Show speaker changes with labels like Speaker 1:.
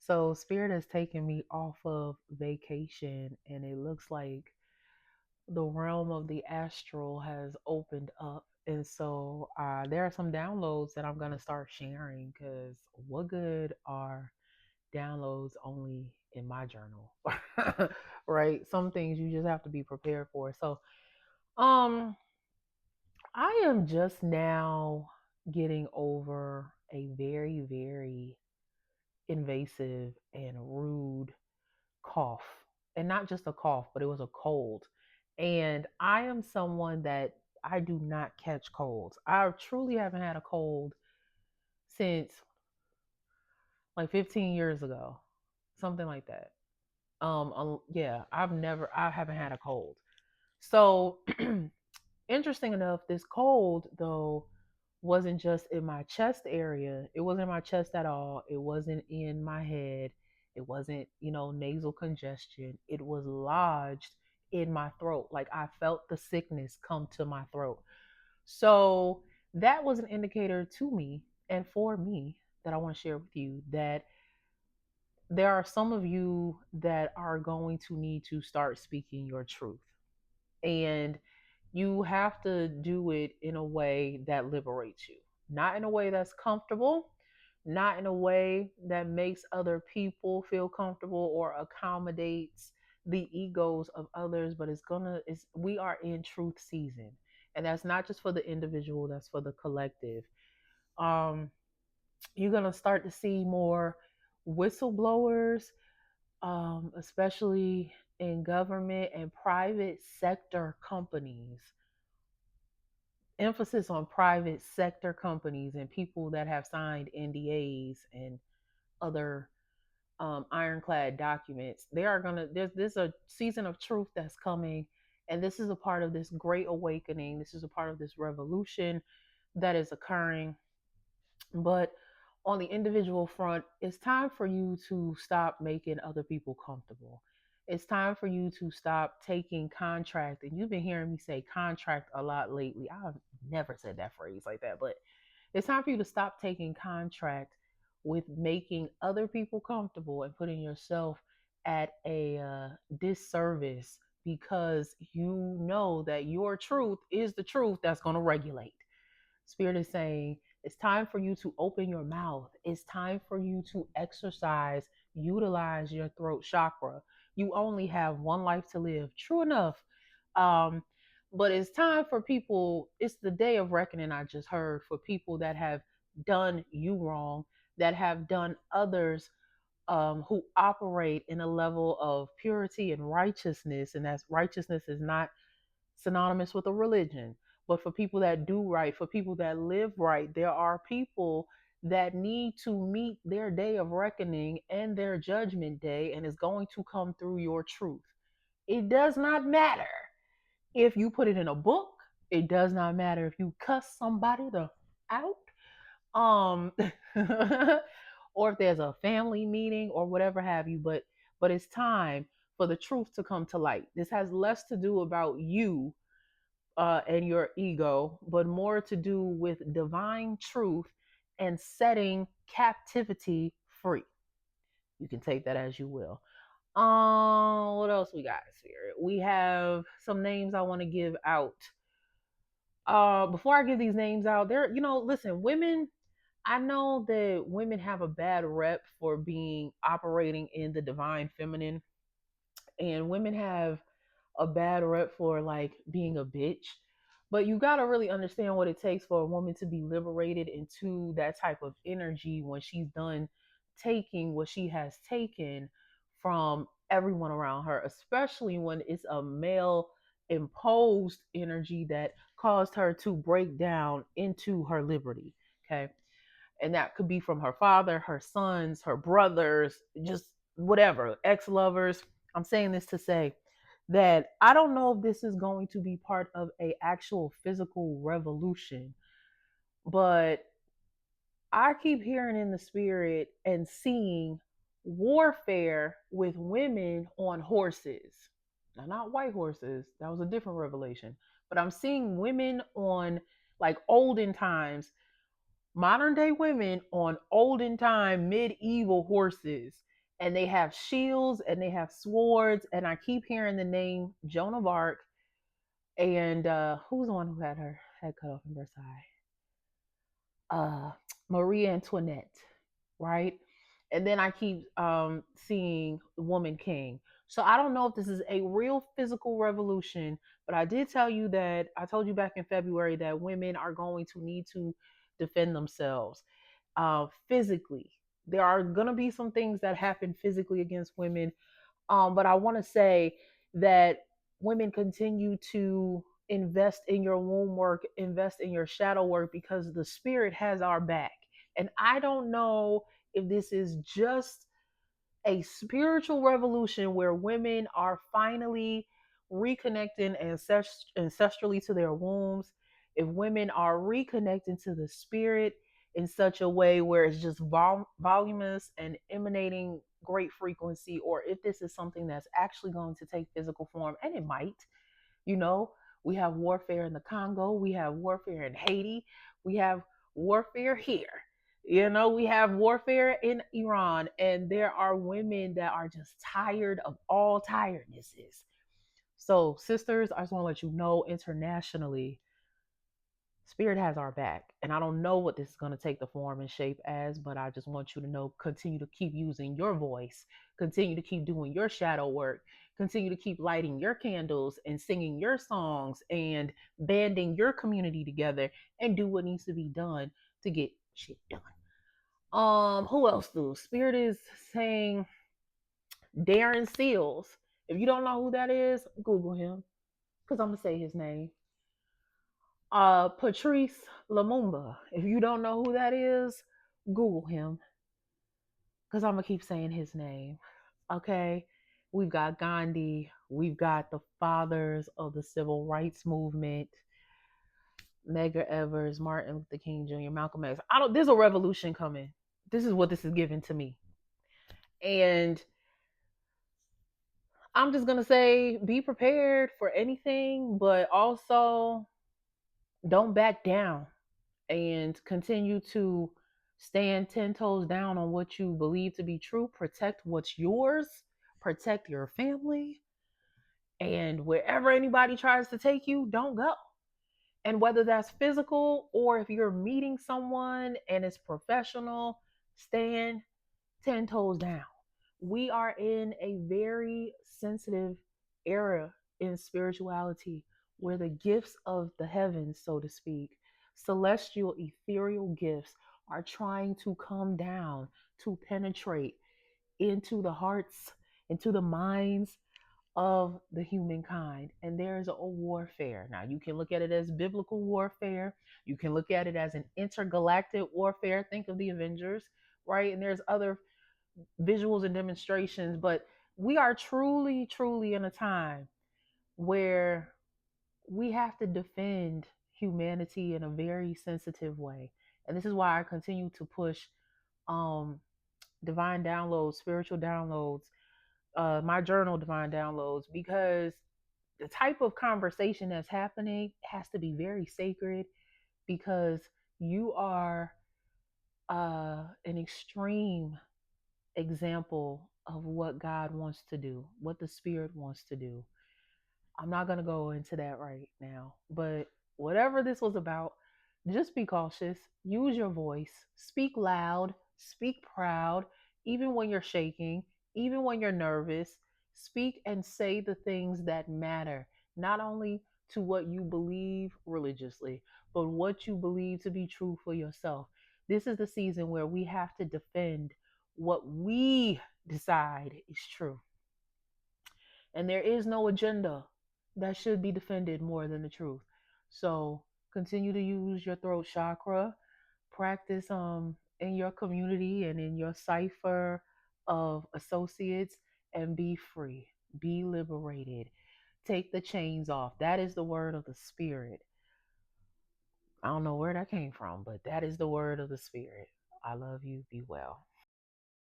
Speaker 1: So Spirit has taken me off of vacation, and it looks like the realm of the astral has opened up. And so there are some downloads that I'm going to start sharing because what good are downloads only in my journal? Right? Some things you just have to be prepared for. So, um, I am just now getting over a very, very invasive and rude cough. And not just a cough, but it was a cold. And I am someone that I do not catch colds. I truly haven't had a cold since like 15 years ago, something like that. Yeah, I haven't had a cold. So interesting enough, this cold though wasn't just in my chest area. It wasn't in my chest at all. It wasn't in my head. It wasn't, nasal congestion. It was lodged in my throat. Like I felt the sickness come to my throat. So that was an indicator to me and for me that I want to share with you that there are some of you that are going to need to start speaking your truth. And you have to do it in a way that liberates you, not in a way that's comfortable, not in a way that makes other people feel comfortable or accommodates the egos of others, but it's we are in truth season. And that's not just for the individual, that's for the collective. Um, you're gonna start to see more whistleblowers, especially in government and private sector companies. Emphasis on private sector companies and people that have signed NDAs and other ironclad documents. There's a season of truth that's coming, and this is a part of this great awakening. This is a part of this revolution that is occurring. But on the individual front, it's time for you to stop making other people comfortable. It's time for you to stop taking contract. And you've been hearing me say contract a lot lately. I've never said that phrase like that, but it's time for you to stop taking contract with making other people comfortable and putting yourself at a disservice because you know that your truth is the truth that's going to regulate. Spirit is saying it's time for you to open your mouth. It's time for you to exercise, utilize your throat chakra. You only have one life to live. True enough. Um, but it's time for people, it's the day of reckoning, I just heard, for people that have done you wrong, that have done others who operate in a level of purity and righteousness. And that's righteousness is not synonymous with a religion. But for people that do right, for people that live right, there are people that need to meet their day of reckoning and their judgment day, and is going to come through your truth. It does not matter if you put it in a book. It does not matter if you cuss somebody out. Um, or if there's a family meeting or whatever have you. But it's time for the truth to come to light. This has less to do about you and your ego, but more to do with divine truth and setting captivity free. You can take that as you will. What else we got, Spirit? We have some names I want to give out. Before I give these names out, listen, women. I know that women have a bad rep for being operating in the divine feminine, and women have a bad rep for like being a bitch. But you got to really understand what it takes for a woman to be liberated into that type of energy when she's done taking what she has taken from everyone around her, especially when it's a male imposed energy that caused her to break down into her liberty. Okay. And that could be from her father, her sons, her brothers, just whatever, ex lovers. I'm saying this to say that I don't know if this is going to be part of a actual physical revolution, but I keep hearing in the spirit and seeing warfare with women on horses. Now, not white horses, that was a different revelation, but I'm seeing women on like olden times, modern day women on olden time medieval horses, and they have shields and they have swords. And I keep hearing the name Joan of Arc and who's the one who had her head cut off in Versailles? uh Marie Antoinette, right? And then I keep seeing Woman King. So I don't know if this is a real physical revolution, but I did tell you that I told you back in February that women are going to need to defend themselves physically. There are going to be some things that happen physically against women, but I want to say that women continue to invest in your womb work, invest in your shadow work because the spirit has our back. And I don't know if this is just a spiritual revolution where women are finally reconnecting ancestrally to their wombs, if women are reconnecting to the spirit in such a way where it's just voluminous and emanating great frequency, or if this is something that's actually going to take physical form, and it might. You know, we have warfare in the Congo, we have warfare in Haiti, we have warfare here. You know, we have warfare in Iran, and there are women that are just tired of all tirednesses. So, sisters, I just want to let you know internationally, Spirit has our back. And I don't know what this is going to take the form and shape as, but I just want you to know continue to keep using your voice, continue to keep doing your shadow work, continue to keep lighting your candles and singing your songs and banding your community together and do what needs to be done to get shit done. Who else do? Spirit is saying Darren Seals. If you don't know who that is, Google him because I'm gonna say his name. Patrice Lumumba. If you don't know who that is, Google him because I'm gonna keep saying his name. Okay, we've got Gandhi. We've got the fathers of the civil rights movement. Medgar Evers, Martin Luther King Jr., Malcolm X. I don't. There's a revolution coming. This is what this is given to me, and I'm just gonna say, be prepared for anything, but also don't back down and continue to stand 10 toes down on what you believe to be true. Protect what's yours, protect your family, and wherever anybody tries to take you, don't go. And whether that's physical or if you're meeting someone and it's professional, stand 10 toes down. We are in a very sensitive era in spirituality where the gifts of the heavens, so to speak, celestial, ethereal gifts, are trying to come down to penetrate into the hearts, into the minds of the humankind. And there's a warfare. Now, you can look at it as biblical warfare, you can look at it as an intergalactic warfare. Think of the Avengers, right? And there's other visuals and demonstrations, but we are truly, truly in a time where we have to defend humanity in a very sensitive way. And this is why I continue to push um, divine downloads, spiritual downloads, my journal, divine downloads, because the type of conversation that's happening has to be very sacred because you are an extreme example of what God wants to do, what the Spirit wants to do. I'm not going to go into that right now, but whatever this was about, just be cautious. Use your voice. Speak loud. Speak proud, even when you're shaking, even when you're nervous. Speak and say the things that matter, not only to what you believe religiously, but what you believe to be true for yourself. This is the season where we have to defend what we decide is true. And there is no agenda that should be defended more than the truth. So continue to use your throat chakra, practice in your community and in your cipher of associates, and be free, be liberated. Take the chains off. That is the word of the spirit. I don't know where that came from, but that is the word of the spirit. I love you. Be well.